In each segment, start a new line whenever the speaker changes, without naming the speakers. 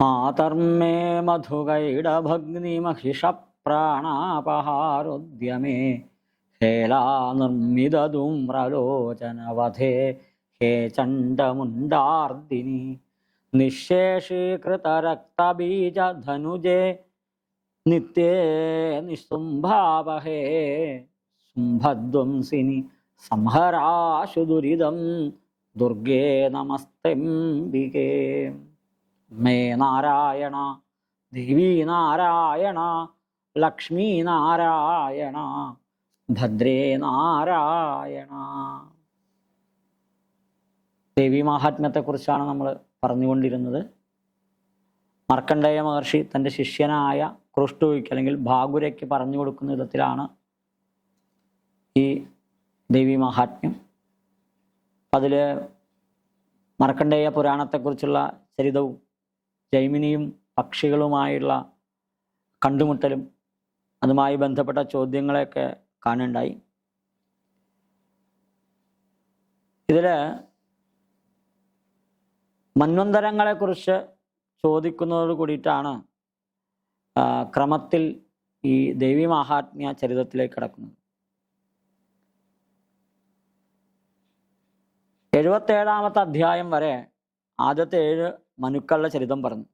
മാതർമേ മധുകൈടഭഗ്നിമഹിഷപ്രാണാപഹാരോദ്യമേ ഹേലാനിർമ്മിതധൂമ്രലോചനവധേ ഹേ ചണ്ഡമുണ്ടാർദിനി നിശേഷീകൃതരക്തബീജധനുജേ നിത്യേ നിസ്തുംഭാവഹേ ശുംഭധ്വംസിനി സംഹരാശു ദുരിതം ദുർഗേ നമസ്തംബികേ. മേ നാരായണ ദേവീ നാരായണ ലക്ഷ്മീ നാരായണ ഭദ്രേ നാരായണ. ദേവീ മാഹാത്മ്യത്തെക്കുറിച്ചാണ് നമ്മൾ പറഞ്ഞുകൊണ്ടിരുന്നത്. മാർക്കണ്ഡേയ മഹർഷി തൻ്റെ ശിഷ്യനായ ക്രുഷ്ടുവിക്ക് അല്ലെങ്കിൽ ഭാഗുരയ്ക്ക് പറഞ്ഞു കൊടുക്കുന്ന വിധത്തിലാണ് ഈ ദേവീ മാഹാത്മ്യം. അതിൽ മാർക്കണ്ഡേയ പുരാണത്തെക്കുറിച്ചുള്ള ചരിതവും ജൈമിനിയും പക്ഷികളുമായുള്ള കണ്ടുമുട്ടലും അതുമായി ബന്ധപ്പെട്ട ചോദ്യങ്ങളെയൊക്കെ കാണുണ്ടായി. ഇതിൽ മന്വന്തരങ്ങളെക്കുറിച്ച് ചോദിക്കുന്നതോട് കൂടിയിട്ടാണ് ക്രമത്തിൽ ഈ ദേവീ മാഹാത്മ്യ ചരിതത്തിലേക്ക് കടക്കുന്നത്. 77-ാമത്തെ അധ്യായം വരെ ആദ്യത്തെ 7 മനുക്കളുടെ ചരിതം പറഞ്ഞു.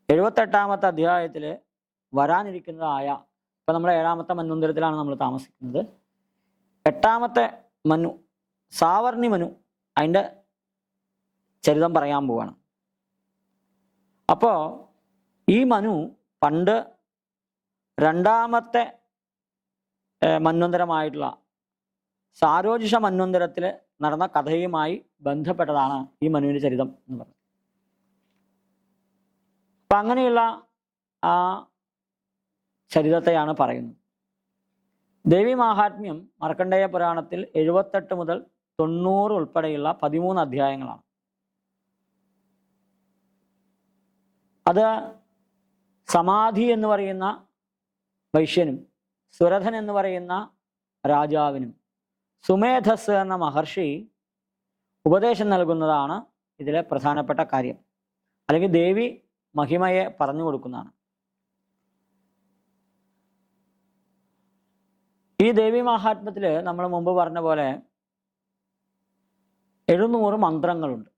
78-ാമത്തെ അധ്യായത്തിൽ വരാനിരിക്കുന്നതായ, ഇപ്പം നമ്മൾ 7-ാമത്തെ മന്വന്തരത്തിലാണ് നമ്മൾ താമസിക്കുന്നത്. 8-ാമത്തെ മനു, സാവർണി മനു, അതിൻ്റെ ചരിതം പറയാൻ പോവാണ്. അപ്പോൾ ഈ മനു പണ്ട് 2-ാമത്തെ മന്വന്തരമായിട്ടുള്ള സാരോജിഷ മന്വന്തരത്തിൽ നടന്ന കഥയുമായി ബന്ധപ്പെട്ടതാണ് ഈ മനുവിൻ്റെ ചരിതം എന്ന് പറയുന്നത്. അപ്പം അങ്ങനെയുള്ള ആ ചരിതത്തെയാണ് പറയുന്നത്. ദേവീ മാഹാത്മ്യം മാർക്കണ്ഡേയ പുരാണത്തിൽ 78 മുതൽ 90 ഉൾപ്പെടെയുള്ള 13 അധ്യായങ്ങളാണ്. അത് സമാധി എന്ന് പറയുന്ന വൈശ്യനും സുരഥൻ എന്ന് പറയുന്ന രാജാവിനും സുമേധസ് എന്ന മഹർഷി ഉപദേശം നൽകുന്നതാണ് ഇതിലെ പ്രധാനപ്പെട്ട കാര്യം, അല്ലെങ്കിൽ ദേവി മഹിമയെ പറഞ്ഞു കൊടുക്കുന്നതാണ്. ഈ ദേവി മഹാത്മ്യത്തിൽ നമ്മൾ മുമ്പ് പറഞ്ഞ പോലെ 700 മന്ത്രങ്ങളുണ്ട്.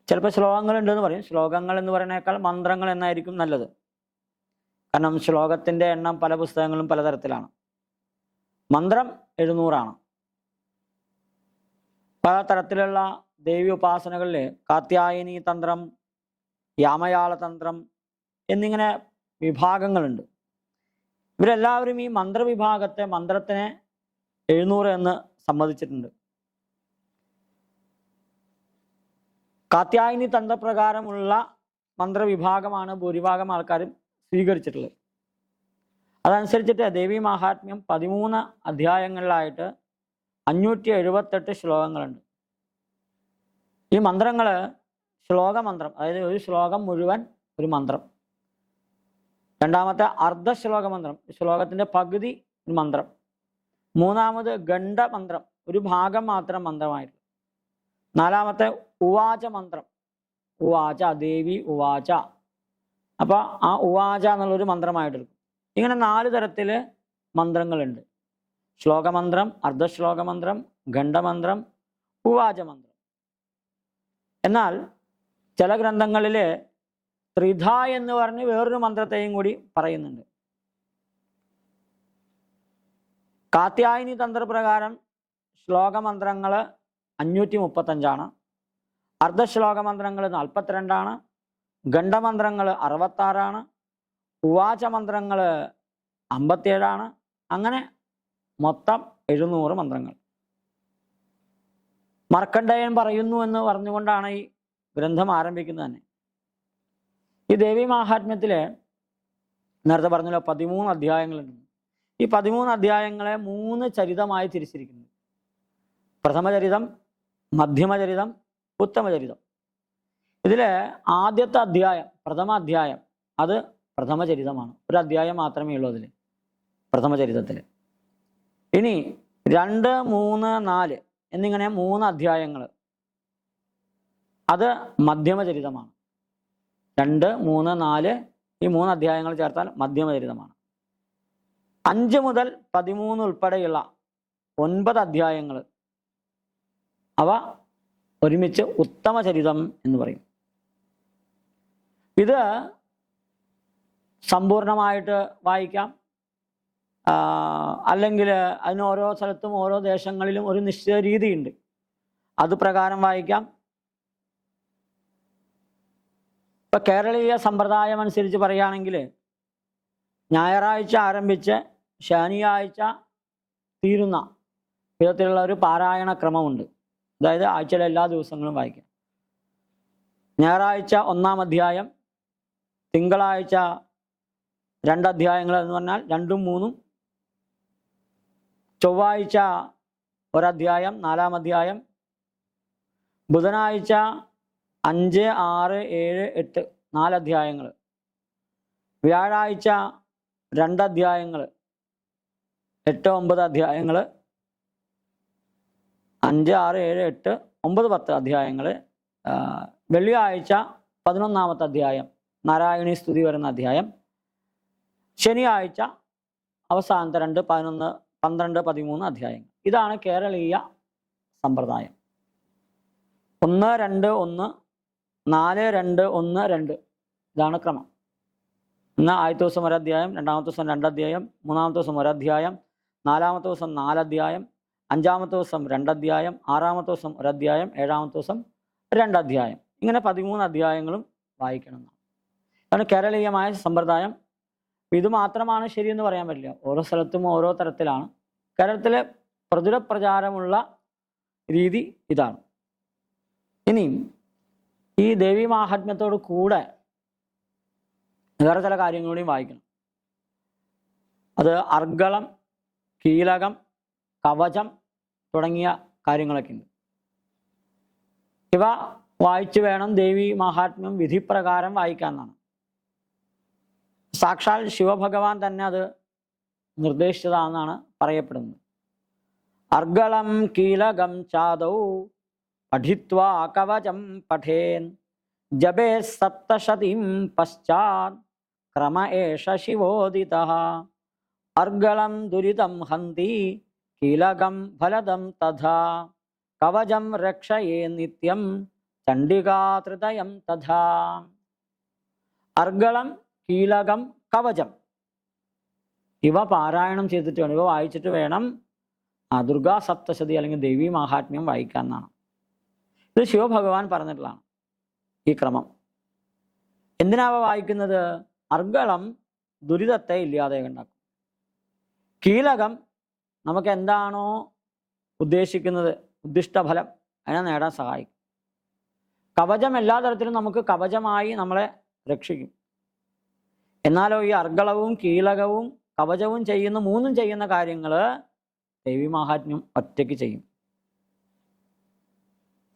ചിലപ്പോൾ ശ്ലോകങ്ങളുണ്ടെന്ന് പറയും. ശ്ലോകങ്ങൾ എന്ന് പറയുന്നതിനേക്കാൾ മന്ത്രങ്ങൾ എന്നായിരിക്കും നല്ലത്. കാരണം ശ്ലോകത്തിൻ്റെ എണ്ണം പല പുസ്തകങ്ങളും പലതരത്തിലാണ്. മന്ത്രം 700 പല തരത്തിലുള്ള ദേവി ഉപാസനകളിൽ കാത്യായനി തന്ത്രം, യാമയാള തന്ത്രം എന്നിങ്ങനെ വിഭാഗങ്ങളുണ്ട്. ഇവരെല്ലാവരും ഈ മന്ത്രത്തിനെ 700 എന്ന് സമ്മതിച്ചിട്ടുണ്ട്. കാത്യായനി തന്ത്രപ്രകാരമുള്ള മന്ത്രവിഭാഗമാണ് ഭൂരിഭാഗം ആൾക്കാരും സ്വീകരിച്ചിട്ടുള്ളത്. അതനുസരിച്ചിട്ട് ദേവീ മാഹാത്മ്യം 13 അധ്യായങ്ങളിലായിട്ട് 578 ശ്ലോകങ്ങളുണ്ട്. ഈ മന്ത്രങ്ങൾ ശ്ലോകമന്ത്രം, അതായത് ഒരു ശ്ലോകം മുഴുവൻ ഒരു മന്ത്രം. 2-ാമത്തെ അർദ്ധശ്ലോക മന്ത്രം, ശ്ലോകത്തിൻ്റെ പകുതി ഒരു മന്ത്രം. 3-ാമത് ഗണ്ഡമന്ത്രം, ഒരു ഭാഗം മാത്രം മന്ത്രമായിട്ട്. 4-ാമത്തെ ഉവാച മന്ത്രം, ഉവാച ദേവി ഉവാച, അപ്പോൾ ആ ഉവാച എന്നുള്ളൊരു മന്ത്രമായിട്ടെടുക്കും. ഇങ്ങനെ 4 തരത്തിൽ മന്ത്രങ്ങളുണ്ട്. ശ്ലോകമന്ത്രം, അർദ്ധശ്ലോകമന്ത്രം, ഖണ്ഡമന്ത്രം, ഉവാചമന്ത്രം. എന്നാൽ ചില ഗ്രന്ഥങ്ങളിൽ ത്രിധ എന്ന് പറഞ്ഞ് വേറൊരു മന്ത്രത്തെയും കൂടി പറയുന്നുണ്ട്. കാത്യായനി തന്ത്രപ്രകാരം ശ്ലോകമന്ത്രങ്ങൾ 535, അർദ്ധശ്ലോകമന്ത്രങ്ങൾ 42, ഖണ്ഡമന്ത്രങ്ങൾ 66, ഉവാചമന്ത്രങ്ങൾ 57. അങ്ങനെ മൊത്തം 700 മന്ത്രങ്ങൾ. മാർക്കണ്ഡേയൻ പറയുന്നു എന്ന് പറഞ്ഞുകൊണ്ടാണ് ഈ ഗ്രന്ഥം ആരംഭിക്കുന്നത് തന്നെ. ഈ ദേവീ മാഹാത്മ്യത്തിൽ നേരത്തെ പറഞ്ഞല്ലോ 13 അധ്യായങ്ങളുണ്ട്. ഈ 13 അധ്യായങ്ങളെ 3 ചരിതമായി തിരിച്ചിരിക്കുന്നു. പ്രഥമചരിതം, മധ്യമചരിതം, ഉത്തമചരിതം. ഇതിൽ ആദ്യത്തെ അധ്യായം, പ്രഥമ അധ്യായം, അത് പ്രഥമചരിതമാണ്. ഒരു അധ്യായം മാത്രമേ ഉള്ളൂ അതിൽ, പ്രഥമചരിതത്തിൽ. ഇനി 2, 3, 4 എന്നിങ്ങനെ 3 അധ്യായങ്ങൾ, അത് മധ്യമചരിതമാണ്. 2, 3, 4 ഈ 3 അധ്യായങ്ങൾ ചേർത്താൽ മധ്യമചരിതമാണ്. 5 മുതൽ 13 ഉൾപ്പെടെയുള്ള 9 അധ്യായങ്ങൾ അവ ഒരുമിച്ച് ഉത്തമചരിതം എന്ന് പറയും. ഇത് സമ്പൂർണമായിട്ട് വായിക്കാം, അല്ലെങ്കിൽ അതിന് ഓരോ സ്ഥലത്തും ഓരോ ദേശങ്ങളിലും ഒരു നിശ്ചിത രീതിയുണ്ട്, അത് പ്രകാരം വായിക്കാം. ഇപ്പൊ കേരളീയ സമ്പ്രദായം അനുസരിച്ച് പറയുകയാണെങ്കിൽ ഞായറാഴ്ച ആരംഭിച്ച് ശനിയാഴ്ച തീരുന്ന വിധത്തിലുള്ള ഒരു പാരായണ ക്രമമുണ്ട്. അതായത് ആഴ്ചയിലെ എല്ലാ ദിവസങ്ങളും വായിക്കാം. ഞായറാഴ്ച 1-ാം അധ്യായം, തിങ്കളാഴ്ച 2 അധ്യായങ്ങൾ എന്ന് പറഞ്ഞാൽ 2ഉം 3ഉം, ചൊവ്വാഴ്ച 1 അധ്യായം 4-ാം അധ്യായം, ബുധനാഴ്ച 5, 6, 7, 8 4 അധ്യായങ്ങൾ, വ്യാഴാഴ്ച 2 അധ്യായങ്ങൾ 8, 9 അധ്യായങ്ങൾ, 5, 6, 7, 8, 9, 10 അധ്യായങ്ങൾ, വെള്ളിയാഴ്ച 11-ാമത്തെ അധ്യായം നാരായണീ സ്തുതി വരുന്ന അധ്യായം, ശനിയാഴ്ച അവസാനത്തെ 2, 11, 12, 13 അധ്യായങ്ങൾ. ഇതാണ് കേരളീയ സമ്പ്രദായം. 1, 2, 1, 4, 2, 1, 2 ഇതാണ് ക്രമം. ഇന്ന് ആദ്യത്തെ ദിവസം 1 അധ്യായം, 2-ാമത്തെ ദിവസം 2 അധ്യായം, 3-ാമത്തെ ദിവസം 1 അധ്യായം, 4-ാമത്തെ ദിവസം 4 അധ്യായം, 5-ാമത്തെ ദിവസം 2 അധ്യായം, 6-ാമത്തെ ദിവസം 1 അധ്യായം, 7-ാമത്തെ ദിവസം 2 അധ്യായം. ഇങ്ങനെ 13 അധ്യായങ്ങളും വായിക്കണം എന്നാണ്. അതാണ് കേരളീയമായ സമ്പ്രദായം. ഇത് മാത്രമാണ് ശരിയെന്ന് പറയാൻ പറ്റില്ല, ഓരോ സ്ഥലത്തും ഓരോ തരത്തിലാണ്. കേരളത്തിലെ പ്രചുര പ്രചാരമുള്ള രീതി ഇതാണ്. ഇനിയും ഈ ദേവീ മാഹാത്മ്യത്തോട് കൂടെ വേറെ ചില കാര്യങ്ങൾ കൂടിയും വായിക്കണം. അത് അർഗളം, കീലകം, കവചം തുടങ്ങിയ കാര്യങ്ങളൊക്കെ ഉണ്ട്. ഇവ വായിച്ചു വേണം ദേവീ മാഹാത്മ്യം വിധിപ്രകാരം വായിക്കാമെന്നാണ്. സാക്ഷാൽ ശിവഭഗവാൻ തന്നെ അത് നിർദ്ദേശിച്ചതാണെന്നാണ് പറയപ്പെടുന്നത്. അർഗളം കീലകം ചാദൗ പഠിത്വാ കവചം പഠേൻ ജപേ സപ്തശതീം പശ്ചാത് ക്രമ ഏഷ ശിവോദിതഃ. അർഗളം ദുരിതം ഹന്തി കീലകം ഫലദം തഥാ കവചം രക്ഷയേ നിത്യം ചണ്ഡികാത്രിതയം തഥാ. അർഗളം, കീലകം, കവചം ഇവ പാരായണം ചെയ്തിട്ട് വേണം, ഇവ വായിച്ചിട്ട് വേണം ദുർഗാ സപ്തശതി അല്ലെങ്കിൽ ദേവീ മാഹാത്മ്യം വായിക്കാമെന്നാണ്. ഇത് ശിവഭഗവാൻ പറഞ്ഞിട്ടുള്ളതാണ് ഈ ക്രമം. എന്തിനാവ വായിക്കുന്നത്? അർഗളം ദുരിതത്തെ ഇല്ലാതെ ഉണ്ടാക്കും. കീലകം നമുക്ക് എന്താണോ ഉദ്ദേശിക്കുന്നത്, ഉദ്ദിഷ്ടഫലം അതിനെ നേടാൻ സഹായിക്കും. കവചം എല്ലാ തരത്തിലും നമുക്ക് കവചമായി നമ്മളെ രക്ഷിക്കും. എന്നാലോ ഈ അർഗളവും കീലകവും കവചവും ചെയ്യുന്ന 3ഉം ചെയ്യുന്ന കാര്യങ്ങൾ ദേവീ മാഹാത്മ്യം ഒറ്റയ്ക്ക് ചെയ്യും.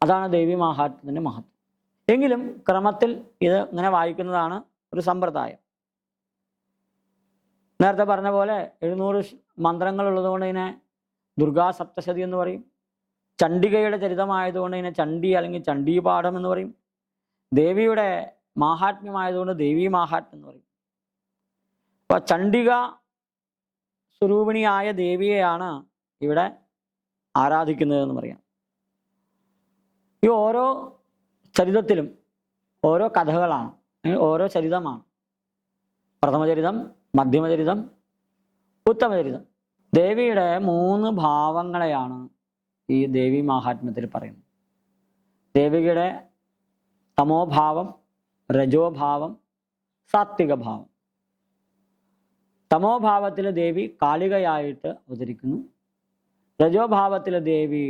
അതാണ് ദേവീ മാഹാത്മ്യത്തിൻ്റെ മഹത്വം. എങ്കിലും ക്രമത്തിൽ ഇത് ഇങ്ങനെ വായിക്കുന്നതാണ് ഒരു സമ്പ്രദായം. നേരത്തെ പറഞ്ഞ പോലെ 700 മന്ത്രങ്ങൾ ഉള്ളതുകൊണ്ട് ഇതിനെ ദുർഗാ സപ്തശതി എന്ന് പറയും. ചണ്ഡികയുടെ ചരിതമായതുകൊണ്ട് ഇതിനെ ചണ്ഡി അല്ലെങ്കിൽ ചണ്ഡീപാഠം എന്ന് പറയും. ദേവിയുടെ മാഹാത്മ്യമായതുകൊണ്ട് ദേവീ മാഹാത്മ്യം എന്ന് പറയും. അപ്പോൾ ചണ്ഡിക സ്വരൂപിണിയായ ദേവിയെയാണ് ഇവിടെ ആരാധിക്കുന്നതെന്ന് പറയാം. ഈ ഓരോ ചരിതത്തിലും ഓരോ കഥകളാണ്, ഓരോ ചരിതമാണ്. പ്രഥമചരിതം, മധ്യമചരിതം, ഉത്തമചരിതം. ദേവിയുടെ 3 ഭാവങ്ങളെയാണ് ഈ ദേവീ മാഹാത്മ്യത്തിൽ പറയുന്നത്. ദേവിയുടെ തമോഭാവം, രജോഭാവം, സാത്വിക ഭാവം. തമോഭാവത്തിൽ ദേവി കാളികയായിട്ട് അവതരിക്കുന്നു. രജോഭാവത്തിൽ ദേവി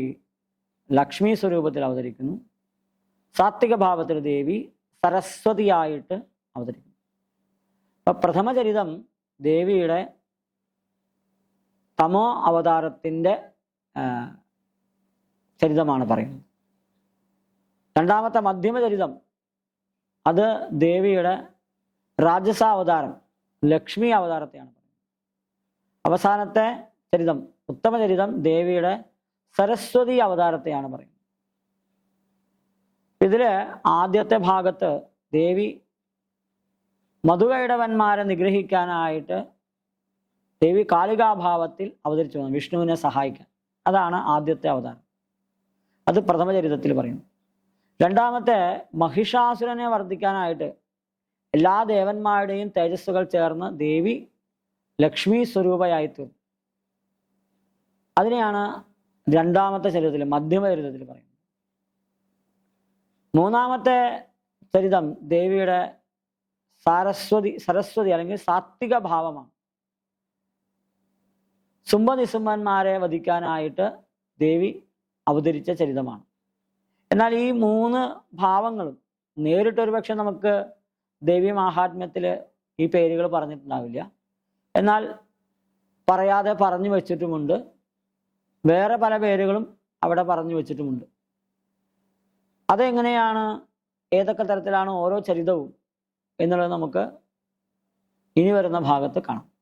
ലക്ഷ്മി സ്വരൂപത്തിൽ അവതരിക്കുന്നു. സാത്വിക ഭാവത്തിൽ ദേവി സരസ്വതിയായിട്ട് അവതരിക്കുന്നു. അപ്പൊ പ്രഥമചരിതം ദേവിയുടെ തമോ അവതാരത്തിൻ്റെ ചരിതമാണ് പറയുന്നത്. 2ാമത്തെ മധ്യമചരിതം അത് ദേവിയുടെ രാജസാവതാരം, ലക്ഷ്മി അവതാരത്തെയാണ് പറയുന്നത്. അവസാനത്തെ ചരിതം ഉത്തമചരിതം ദേവിയുടെ സരസ്വതി അവതാരത്തെയാണ് പറയുന്നത്. ഇതിൽ ആദ്യത്തെ ഭാഗത്ത് ദേവി മധുകൈടവന്മാരെ നിഗ്രഹിക്കാനായിട്ട് ദേവി കാളികാഭാവത്തിൽ അവതരിച്ചു വന്നു വിഷ്ണുവിനെ സഹായിക്കാൻ. അതാണ് ആദ്യത്തെ അവതാരം. അത് പ്രഥമചരിതത്തിൽ പറയുന്നു. രണ്ടാമത്തെ മഹിഷാസുരനെ വർദ്ധിക്കാനായിട്ട് എല്ലാ ദേവന്മാരുടെയും തേജസ്സുകൾ ചേർന്ന് ദേവി ലക്ഷ്മി സ്വരൂപയായിത്തീർന്നു. അതിനെയാണ് രണ്ടാമത്തെ ചരിതത്തിൽ മധ്യമചരിതത്തിൽ പറയുന്നത്. മൂന്നാമത്തെ ചരിതം ദേവിയുടെ സരസ്വതി അല്ലെങ്കിൽ സാത്വിക ഭാവമാണ്. സുംബനിസുംബന്മാരെ വധിക്കാനായിട്ട് ദേവി അവതരിച്ച ചരിതമാണ്. എന്നാൽ ഈ മൂന്ന് ഭാവങ്ങളും നേരിട്ടൊരു പക്ഷെ നമുക്ക് ദേവി മാഹാത്മ്യത്തിൽ ഈ പേരുകൾ പറഞ്ഞിട്ടുണ്ടാവില്ല. എന്നാൽ പറയാതെ പറഞ്ഞു വെച്ചിട്ടുമുണ്ട്. വേറെ പല പേരുകളും അവിടെ പറഞ്ഞു വെച്ചിട്ടുമുണ്ട്. അതെങ്ങനെയാണ്, ഏതൊക്കെ തരത്തിലാണ് ഓരോ ചരിതവും എന്നുള്ളത് നമുക്ക് ഇനി വരുന്ന ഭാഗത്ത് കാണാം.